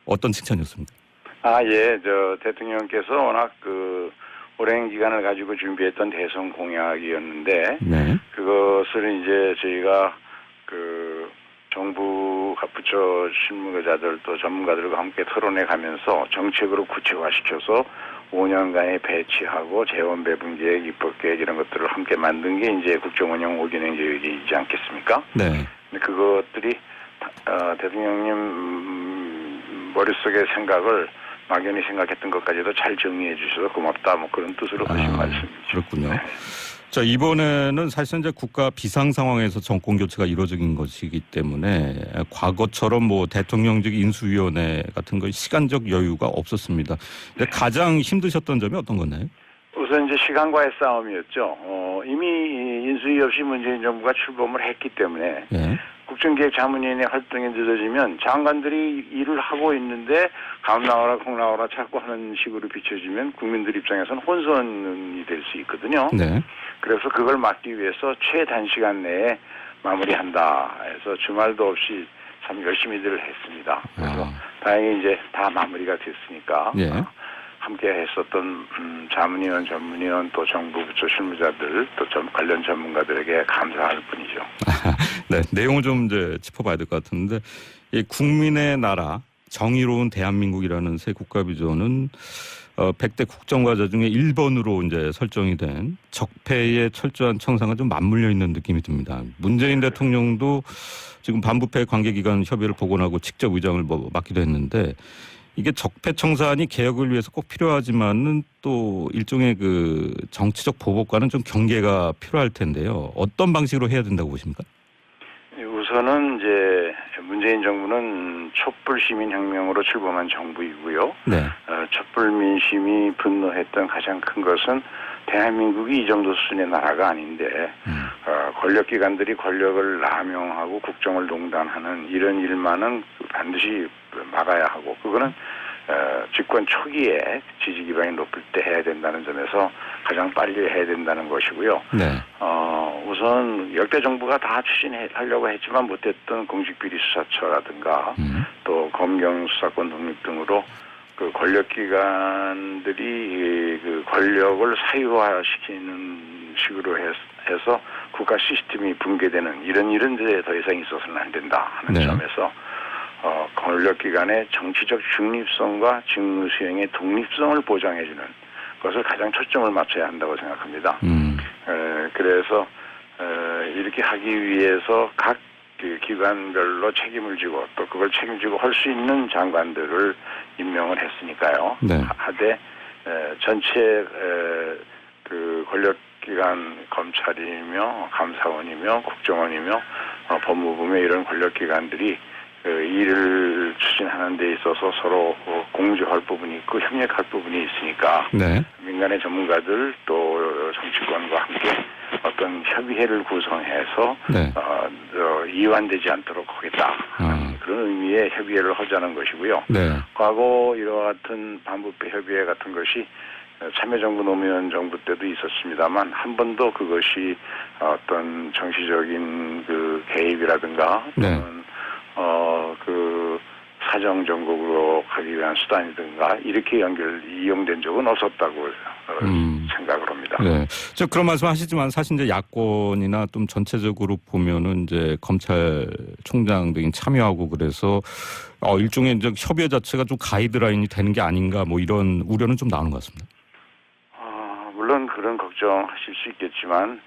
어떤 칭찬이었습니까? 예. 대통령께서 워낙 오랜 기간을 가지고 준비했던 대선 공약이었는데, 네. 그것을 이제 저희가 정부 부처 실무자들 또 전문가들과 함께 토론해 가면서 정책으로 구체화시켜서 5년간의 배치하고 재원 배분 계획, 입법 계획 이런 것들을 함께 만든 게 이제 국정운영 5개년 계획이지 않겠습니까? 네. 근데 그것들이 대통령님 머릿속의 생각을 막연히 생각했던 것까지도 잘 정리해 주셔서 고맙다, 뭐 그런 뜻으로 하신 말씀이죠. 그렇군요. 네. 자, 이번에는 사실은 이제 국가 비상 상황에서 정권 교체가 이루어진 것이기 때문에 과거처럼 뭐 대통령직 인수위원회 같은 거 시간적 여유가 없었습니다. 근데 가장 힘드셨던 점이 어떤 건가요? 우선 이제 시간과의 싸움이었죠. 이미 인수위 없이 문재인 정부가 출범을 했기 때문에 예. 국정기획자문위원회 활동이 늦어지면 장관들이 일을 하고 있는데 감 나와라 콩 나와라 자꾸 하는 식으로 비춰지면 국민들 입장에서는 혼선이 될 수 있거든요. 네. 그래서 그걸 막기 위해서 최단시간 내에 마무리한다 해서 주말도 없이 참 열심히들 했습니다. 그래서 다행히 이제 다 마무리가 됐으니까 예. 함께 했었던 자문위원, 전문위원 또 정부 부처 실무자들 또 관련 전문가들에게 감사할 뿐이죠. 네, 내용을 좀 이제 짚어봐야 될 것 같은데, 이 국민의 나라, 정의로운 대한민국이라는 새 국가 비전은 100대 국정과제 중에 1번으로 이제 설정이 된 적폐의 철저한 청산과 좀 맞물려 있는 느낌이 듭니다. 문재인 대통령도 지금 반부패 관계기관 협의를 복원하고 직접 의장을 맡기도 했는데, 이게 적폐 청산이 개혁을 위해서 꼭 필요하지만은 또 일종의 그 정치적 보복과는 좀 경계가 필요할 텐데요. 어떤 방식으로 해야 된다고 보십니까? 우선은 이제 문재인 정부는 촛불 시민혁명으로 출범한 정부이고요. 네. 촛불 민심이 분노했던 가장 큰 것은 대한민국이 이 정도 수준의 나라가 아닌데 권력기관들이 권력을 남용하고 국정을 농단하는 이런 일만은 반드시 막아야 하고, 그거는 집권 초기에 지지 기반이 높을 때 해야 된다는 점에서 가장 빨리 해야 된다는 것이고요. 네. 우선 역대 정부가 다 추진하려고 했지만 못했던 공직비리수사처라든가 또 검경 수사권 독립 등으로 그 권력기관들이 그 권력을 사유화시키는 식으로 해서 국가 시스템이 붕괴되는 이런 일은 이제 더 이상 있어서는 안 된다 하는 네. 점에서 권력기관의 정치적 중립성과 직무 수행의 독립성을 보장해주는 것을 가장 초점을 맞춰야 한다고 생각합니다. 그래서 이렇게 하기 위해서 각 기관별로 책임을 지고 또 그걸 책임지고 할 수 있는 장관들을 임명을 했으니까요. 네. 하되 전체 그 권력기관 검찰이며 감사원이며 국정원이며 법무부며 이런 권력기관들이 일을 추진하는 데 있어서 서로 공조할 부분이 있고 협력할 부분이 있으니까 네. 민간의 전문가들 또 정치권과 함께 어떤 협의회를 구성해서 네. 이완되지 않도록 하겠다. 그런 의미의 협의회를 하자는 것이고요. 네. 과거 이와 같은 반부패 협의회 같은 것이 참여정부 노무현 정부 때도 있었습니다만 한 번도 그것이 어떤 정치적인 그 개입이라든가 또는 그 사정 정국으로 가기 위한 수단이든가 이렇게 이용된 적은 없었다고 생각을 합니다. 네. 그런 말씀하시지만 사실 이제 야권이나 좀 전체적으로 보면은 이제 검찰총장 등이 참여하고 그래서 일종의 이제 협의회 자체가 좀 가이드라인이 되는 게 아닌가 뭐 이런 우려는 좀 나오는 것 같습니다. 물론 그런 걱정하실 수 있겠지만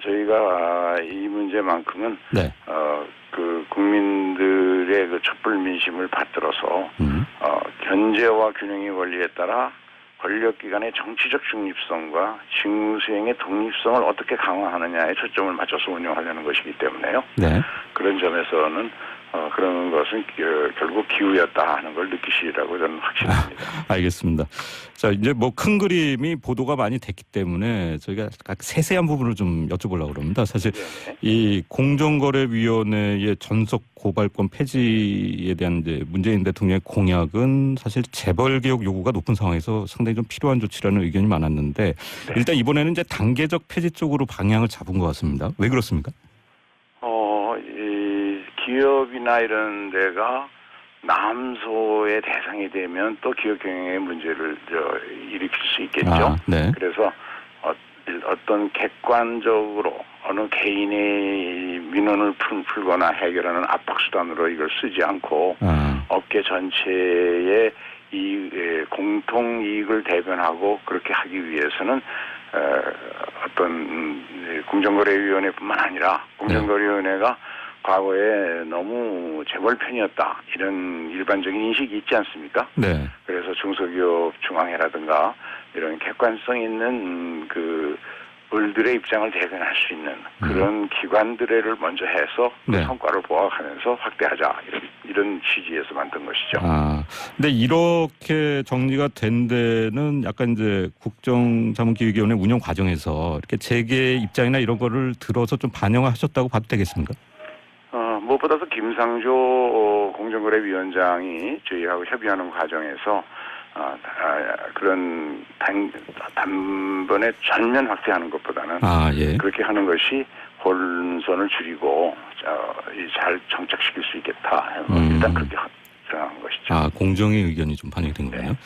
저희가 이 문제만큼은 네. 그 국민들의 그 촛불 민심을 받들어서 견제와 균형의 원리에 따라 권력기관의 정치적 중립성과 직무 수행의 독립성을 어떻게 강화하느냐에 초점을 맞춰서 운영하려는 것이기 때문에요. 네. 그런 점에서는 그런 것은 결국 기우였다 하는 걸 느끼시리라고 저는 확신합니다. 알겠습니다. 자, 이제 뭐 큰 그림이 보도가 많이 됐기 때문에 저희가 각 세세한 부분을 좀 여쭤보려고 그럽니다. 사실 네네. 이 공정거래위원회의 전속 고발권 폐지에 대한 이제 문재인 대통령의 공약은 사실 재벌 개혁 요구가 높은 상황에서 상당히 좀 필요한 조치라는 의견이 많았는데 네. 일단 이번에는 이제 단계적 폐지 쪽으로 방향을 잡은 것 같습니다. 왜 그렇습니까? 기업이나 이런 데가 남소의 대상이 되면 또 기업 경영의 문제를 일으킬 수 있겠죠. 아, 네. 그래서 어떤 객관적으로 어느 개인의 민원을 풀거나 해결하는 압박 수단으로 이걸 쓰지 않고 업계 전체의 공통 이익을 대변하고 그렇게 하기 위해서는 어떤 공정거래위원회뿐만 아니라 공정거래위원회가 과거에 너무 재벌 편이었다 이런 일반적인 인식이 있지 않습니까? 네. 그래서 중소기업 중앙회라든가 이런 객관성 있는 그 을들의 입장을 대변할 수 있는 그런 기관들을 먼저 해서 그 네. 성과를 보완하면서 확대하자 이런 취지에서 만든 것이죠. 아, 근데 이렇게 정리가 된 데는 약간 이제 국정자문기획위원회 운영 과정에서 이렇게 재계 입장이나 이런 거를 들어서 좀 반영하셨다고 봐도 되겠습니까? 무엇보다도 김상조 공정거래위원장이 저희하고 협의하는 과정에서 그런 단번에 전면 확대하는 것보다는 예. 그렇게 하는 것이 혼선을 줄이고 잘 정착시킬 수 있겠다. 일단 그렇게 생각한 것이죠. 공정의 의견이 좀 반영된 거군요. 네.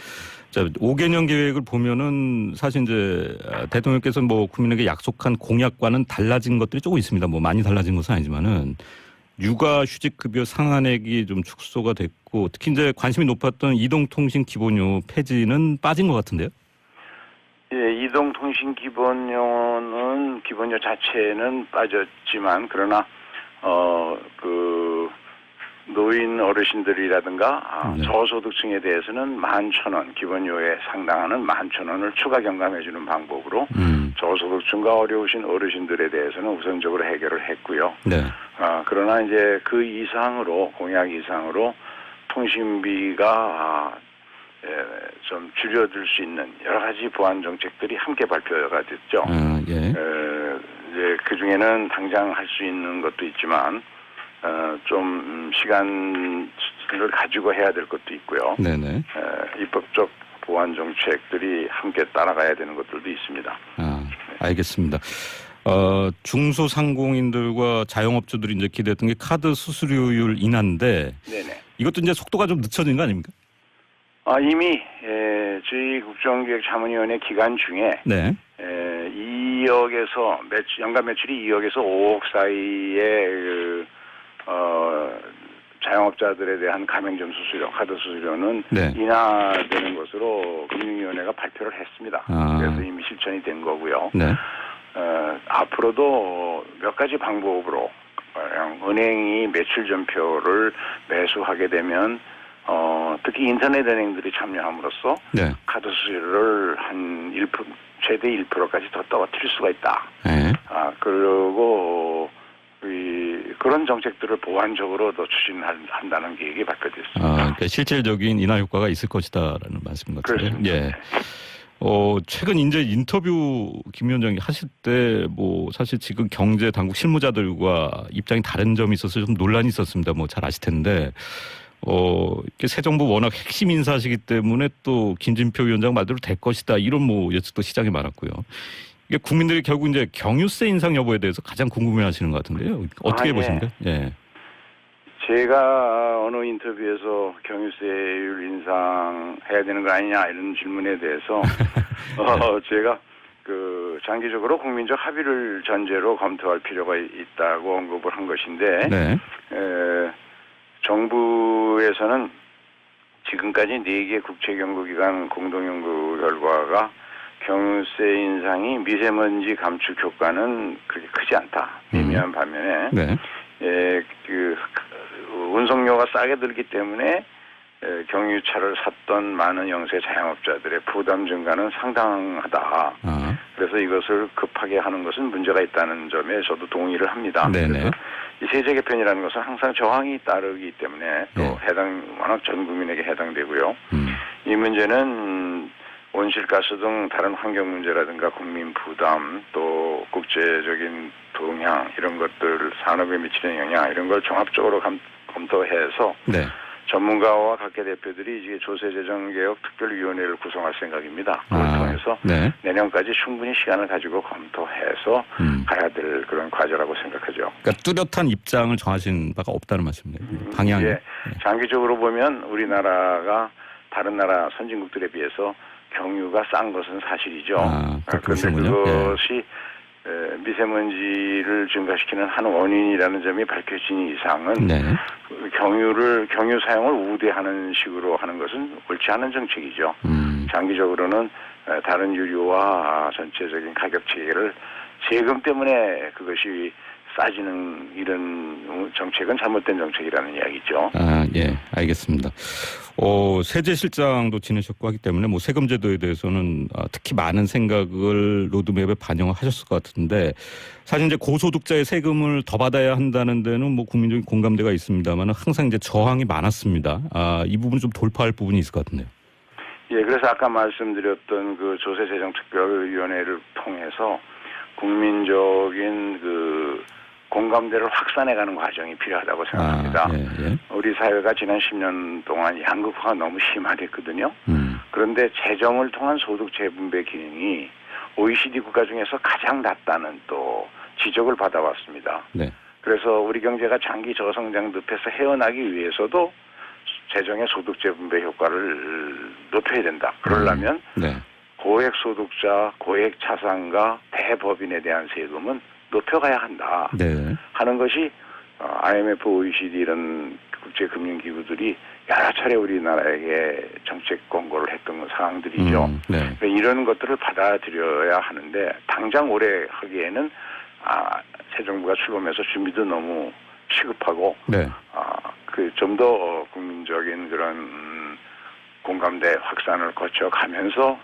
자, 5개년 계획을 보면은 사실 이제 대통령께서 뭐 국민에게 약속한 공약과는 달라진 것들이 조금 있습니다. 뭐 많이 달라진 것은 아니지만은 육아휴직급여 상한액이 좀 축소가 됐고 특히 이제 관심이 높았던 이동통신 기본료 폐지는 빠진 것 같은데요? 예, 이동통신 기본료 자체는 빠졌지만 그러나 그 노인 어르신들이라든가 네. 저소득층에 대해서는 11,000원 기본료에 상당하는 11,000원을 추가 경감해주는 방법으로 저소득층과 어려우신 어르신들에 대해서는 우선적으로 해결을 했고요. 네. 그러나 이제 그 이상으로 공약 이상으로 통신비가 좀 줄여들 수 있는 여러 가지 보완 정책들이 함께 발표가 됐죠. 예. 이제 그 중에는 당장 할 수 있는 것도 있지만 좀 시간을 가지고 해야 될 것도 있고요. 네네. 입법적 보완 정책들이 함께 따라가야 되는 것들도 있습니다. 알겠습니다. 중소상공인들과 자영업주들이 이제 기대했던 게 카드 수수료율 인하인데 네네. 이것도 이제 속도가 좀 늦춰진 거 아닙니까? 이미 저희 국정기획자문위원회 기간 중에 네. 2억에서 연간 매출이 2억에서 5억 사이의 자영업자들에 대한 가맹점 수수료, 카드 수수료는 네. 인하되는 것으로 금융위원회가 발표를 했습니다. 그래서 이미 실천이 된 거고요. 네. 앞으로도 몇 가지 방법으로 은행이 매출 전표를 매수하게 되면 특히 인터넷 은행들이 참여함으로써 네. 카드 수수료를 한 1%, 최대 1%까지 더 떨어뜨릴 수가 있다. 네. 그리고 그런 정책들을 보완적으로 더 추진한다는 계획이 발표됐습니다. 그러니까 실질적인 인하 효과가 있을 것이다라는 말씀 같은데요. 그렇습니다. 예. 최근 이제 인터뷰 김 위원장이 하실 때 뭐 사실 지금 경제 당국 실무자들과 입장이 다른 점이 있어서 좀 논란이 있었습니다. 뭐 잘 아실 텐데. 이렇게 새 정부 워낙 핵심 인사시기 때문에 또 김진표 위원장 말대로 될 것이다. 이런 뭐 예측도 시장에 많았고요. 이게 국민들이 결국 이제 경유세 인상 여부에 대해서 가장 궁금해 하시는 것 같은데요. 어떻게 보십니까? 예. 제가 어느 인터뷰에서 경유세율 인상해야 되는 거 아니냐 이런 질문에 대해서 제가 장기적으로 국민적 합의를 전제로 검토할 필요가 있다고 언급을 한 것인데 네. 정부에서는 지금까지 4개 국책연구기관 공동연구 결과가 경유세 인상이 미세먼지 감축 효과는 그렇게 크지 않다. 미미한 반면에 네. 운송료가 싸게 들기 때문에 경유차를 샀던 많은 영세 자영업자들의 부담 증가는 상당하다. 그래서 이것을 급하게 하는 것은 문제가 있다는 점에 저도 동의를 합니다. 네네. 이 세제 개편이라는 것은 항상 저항이 따르기 때문에 또 네. 워낙 전 국민에게 해당되고요. 이 문제는 온실가스 등 다른 환경 문제라든가 국민 부담 또 국제적인 동향 이런 것들 산업에 미치는 영향 이런 걸 종합적으로 검토해서 네. 전문가와 각계 대표들이 이제 조세재정개혁 특별위원회를 구성할 생각입니다. 그걸 통해서 네. 내년까지 충분히 시간을 가지고 검토해서 가야 될 그런 과제라고 생각하죠. 그러니까 뚜렷한 입장을 정하신 바가 없다는 말씀이네요. 방향이. 예, 장기적으로 보면 우리나라가 다른 나라 선진국들에 비해서 경유가 싼 것은 사실이죠. 그렇게 그런데 보시는군요. 그것이 미세먼지를 증가시키는 한 원인이라는 점이 밝혀진 이상은 네. 경유 사용을 우대하는 식으로 하는 것은 옳지 않은 정책이죠. 장기적으로는 다른 유류와 전체적인 가격 체계를 세금 때문에 그것이 싸지는 이런 정책은 잘못된 정책이라는 이야기죠. 예, 알겠습니다. 세제실장도 지내셨고 하기 때문에 뭐 세금제도에 대해서는 특히 많은 생각을 로드맵에 반영을 하셨을 것 같은데 사실 이제 고소득자의 세금을 더 받아야 한다는 데는 뭐 국민적인 공감대가 있습니다만 항상 이제 저항이 많았습니다. 이 부분 좀 돌파할 부분이 있을 것 같은데요. 예, 그래서 아까 말씀드렸던 그 조세재정특별위원회를 통해서 국민적인 그 공감대를 확산해가는 과정이 필요하다고 생각합니다. 예. 우리 사회가 지난 10년 동안 양극화가 너무 심화됐거든요. 그런데 재정을 통한 소득 재분배 기능이 OECD 국가 중에서 가장 낮다는 또 지적을 받아왔습니다. 네. 그래서 우리 경제가 장기 저성장 늪에서 헤어나기 위해서도 재정의 소득 재분배 효과를 높여야 된다. 그러려면 네. 고액 소득자, 고액 차상가, 대법인에 대한 세금은 높여가야 한다 네. 하는 것이 IMF, OECD 이런 국제금융기구들이 여러 차례 우리나라에게 정책 권고를 했던 사항들이죠. 네. 이런 것들을 받아들여야 하는데 당장 올해 하기에는 새 정부가 출범해서 준비도 너무 시급하고 네. 그 좀 더 국민적인 그런 공감대 확산을 거쳐가면서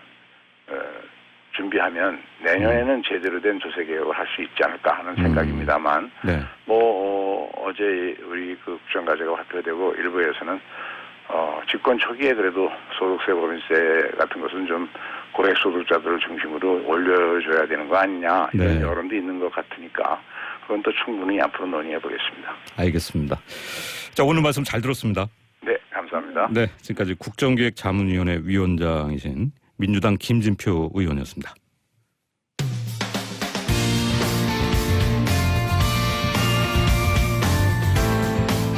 준비하면 내년에는 제대로 된 조세개혁을 할 수 있지 않을까 하는 생각입니다만 네. 어제 우리 그 국정과제가 발표되고 일부에서는 집권 초기에 그래도 소득세, 법인세 같은 것은 좀 고액 소득자들을 중심으로 올려줘야 되는 거 아니냐 이런 네. 여론도 있는 것 같으니까 그건 또 충분히 앞으로 논의해 보겠습니다. 알겠습니다. 자, 오늘 말씀 잘 들었습니다. 네, 감사합니다. 네, 지금까지 국정기획자문위원회 위원장이신 민주당 김진표 의원이었습니다.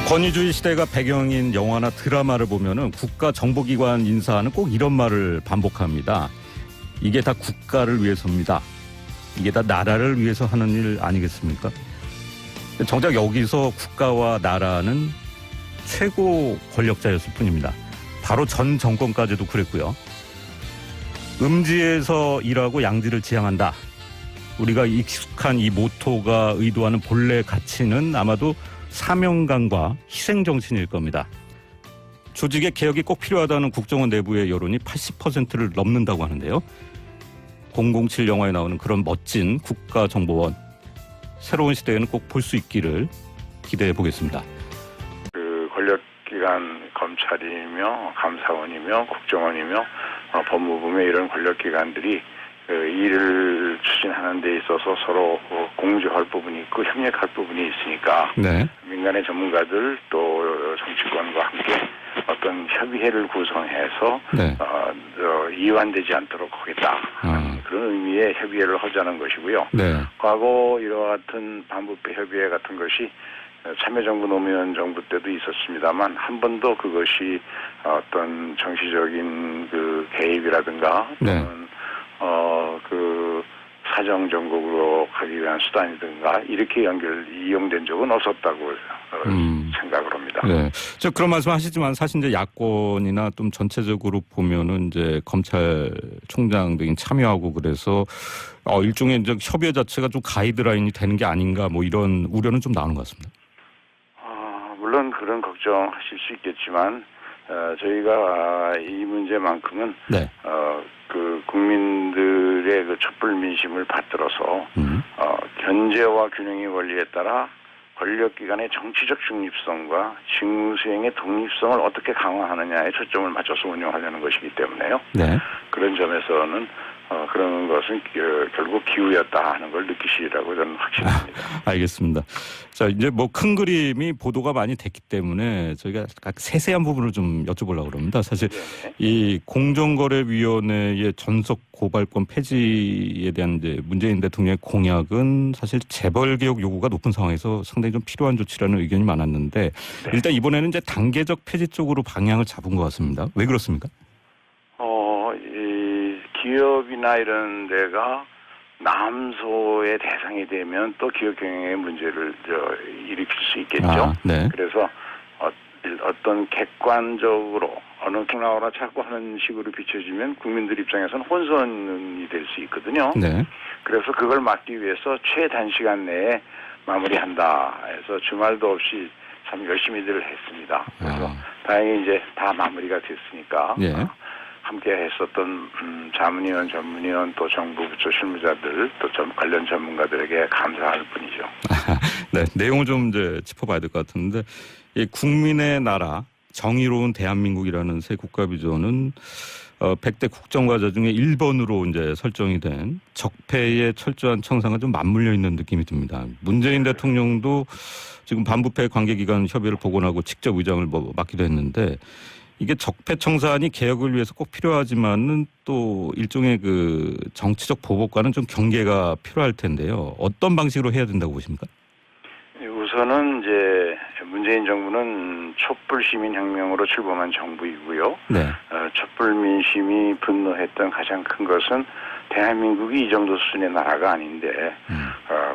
권위주의 시대가 배경인 영화나 드라마를 보면은 국가정보기관 인사는 꼭 이런 말을 반복합니다. 이게 다 국가를 위해서입니다. 이게 다 나라를 위해서 하는 일 아니겠습니까? 정작 여기서 국가와 나라는 최고 권력자였을 뿐입니다. 바로 전 정권까지도 그랬고요. 음지에서 일하고 양지를 지향한다. 우리가 익숙한 이 모토가 의도하는 본래 가치는 아마도 사명감과 희생정신일 겁니다. 조직의 개혁이 꼭 필요하다는 국정원 내부의 여론이 80%를 넘는다고 하는데요. 007 영화에 나오는 그런 멋진 국가정보원, 새로운 시대에는 꼭 볼 수 있기를 기대해 보겠습니다. 그 권력기관 검찰이며 감사원이며 국정원이며 법무부며 이런 권력기관들이 그 일을 추진하는 데 있어서 서로 공조할 부분이 있고 협력할 부분이 있으니까 네. 민간의 전문가들 또 정치권과 함께 어떤 협의회를 구성해서 네. 이완되지 않도록 하겠다. 그런 의미의 협의회를 하자는 것이고요. 네. 과거 이와 같은 반부패 협의회 같은 것이 참여정부 노무현 정부 때도 있었습니다만 한 번도 그것이 어떤 정치적인 그 개입이라든가 또는 그 사정 정국으로 가기 위한 수단이든가 이렇게 이용된 적은 없었다고 생각을 합니다. 네. 저 그런 말씀하시지만 사실 이제 야권이나 좀 전체적으로 보면은 이제 검찰총장 등이 참여하고 그래서 일종의 이제 협의회 자체가 좀 가이드라인이 되는 게 아닌가 뭐 이런 우려는 좀 나오는 것 같습니다. 물론 그런 걱정하실 수 있겠지만 저희가 이 문제만큼은 네. 그 국민들의 그 촛불 민심을 받들어서 견제와 균형의 원리에 따라 권력기관의 정치적 중립성과 직무수행의 독립성을 어떻게 강화하느냐에 초점을 맞춰서 운영하려는 것이기 때문에요. 네. 그런 점에서는 그런 것은 결국 기후였다 하는 걸 느끼시리라고 저는 확신합니다. 알겠습니다. 자, 이제 뭐 큰 그림이 보도가 많이 됐기 때문에 저희가 각 세세한 부분을 좀 여쭤보려고 합니다. 사실 네네. 이 공정거래위원회의 전속 고발권 폐지에 대한 이제 문재인 대통령의 공약은 사실 재벌 개혁 요구가 높은 상황에서 상당히 좀 필요한 조치라는 의견이 많았는데 네. 일단 이번에는 이제 단계적 폐지 쪽으로 방향을 잡은 것 같습니다. 왜 그렇습니까? 이 기업이나 이런 데가 남소의 대상이 되면 또 기업 경영에 문제를 일으킬 수 있겠죠. 네. 그래서 어떤 객관적으로 어느 나오나 자꾸 하는 식으로 비춰지면 국민들 입장에서는 혼선이 될 수 있거든요. 네. 그래서 그걸 막기 위해서 최단시간 내에 마무리한다 해서 주말도 없이 참 열심히들 했습니다. 그래서 다행히 이제 다 마무리가 됐으니까 예. 함께 했었던 자문위원, 전문위원 또 정부 부처 실무자들 또 관련 전문가들에게 감사할 뿐이죠. 네, 내용을 좀 이제 짚어봐야 될 것 같은데 이 국민의 나라 정의로운 대한민국이라는 새 국가비전은 100대 국정과제 중에 1번으로 이제 설정이 된 적폐의 철저한 청산과 좀 맞물려 있는 느낌이 듭니다. 문재인 대통령도 지금 반부패 관계기관 협의를 복원하고 직접 의장을 맡기도 했는데 이게 적폐 청산이 개혁을 위해서 꼭 필요하지만은 또 일종의 그 정치적 보복과는 좀 경계가 필요할 텐데요. 어떤 방식으로 해야 된다고 보십니까? 우선은 이제 문재인 정부는 촛불 시민혁명으로 출범한 정부이고요. 네. 촛불 민심이 분노했던 가장 큰 것은 대한민국이 이 정도 수준의 나라가 아닌데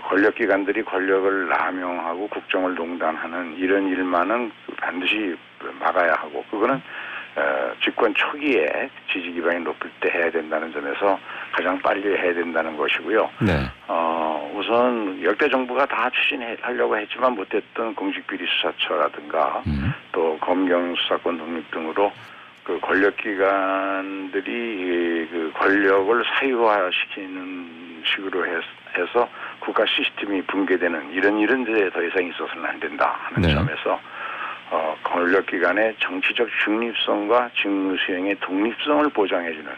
권력기관들이 권력을 남용하고 국정을 농단하는 이런 일만은 반드시 막아야 하고 그거는 집권 초기에 지지 기반이 높을 때 해야 된다는 점에서 가장 빨리 해야 된다는 것이고요. 네. 우선 역대 정부가 다 추진하려고 했지만 못했던 공직비리수사처라든가 또 검경 수사권 독립 등으로 그 권력기관들이 그 권력을 사유화시키는 식으로 해서 국가 시스템이 붕괴되는 이런 일은 이제 더 이상 있어서는 안 된다 하는 네. 점에서 권력기관의 정치적 중립성과 직무 수행의 독립성을 보장해주는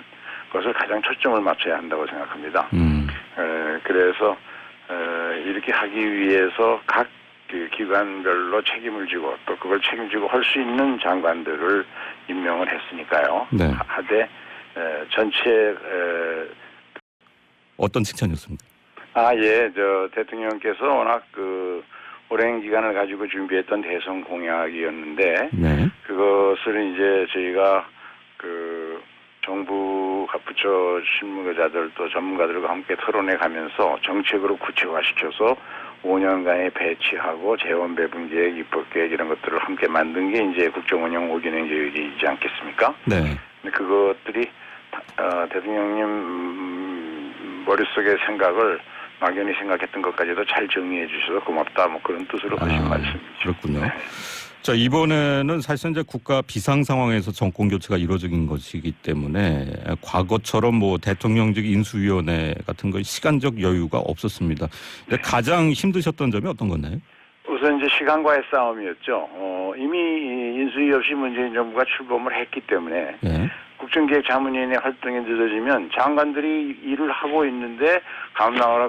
것을 가장 초점을 맞춰야 한다고 생각합니다. 그래서 이렇게 하기 위해서 각 그 기관별로 책임을 지고 또 그걸 책임지고 할 수 있는 장관들을 임명을 했으니까요. 네. 하되 전체 어떤 칭찬이었습니까? 예, 대통령께서 워낙 그 오랜 기간을 가지고 준비했던 대선 공약이었는데 네. 그것을 이제 저희가 그 정부 부처 실무자들 또 전문가들과 함께 토론해 가면서 정책으로 구체화시켜서 5년간에 배치하고 재원 배분 계획, 입법 계획 이런 것들을 함께 만든 게 이제 국정운영 5개년 계획이지 않겠습니까? 네. 근데 그것들이 대통령님 머릿속의 생각을 막연히 생각했던 것까지도 잘 정리해 주셔서 고맙다 뭐 그런 뜻으로 하신 말씀이죠. 그렇군요. 네. 자, 이번에는 사실은 이제 국가 비상 상황에서 정권 교체가 이루어진 것이기 때문에 과거처럼 뭐 대통령직 인수위원회 같은 거 시간적 여유가 없었습니다. 근데 가장 힘드셨던 점이 어떤 건가요? 우선 이제 시간과의 싸움이었죠. 이미 인수위 없이 문재인 정부가 출범을 했기 때문에 네. 국정기획자문위원회 활동이 늦어지면 장관들이 일을 하고 있는데 감나오라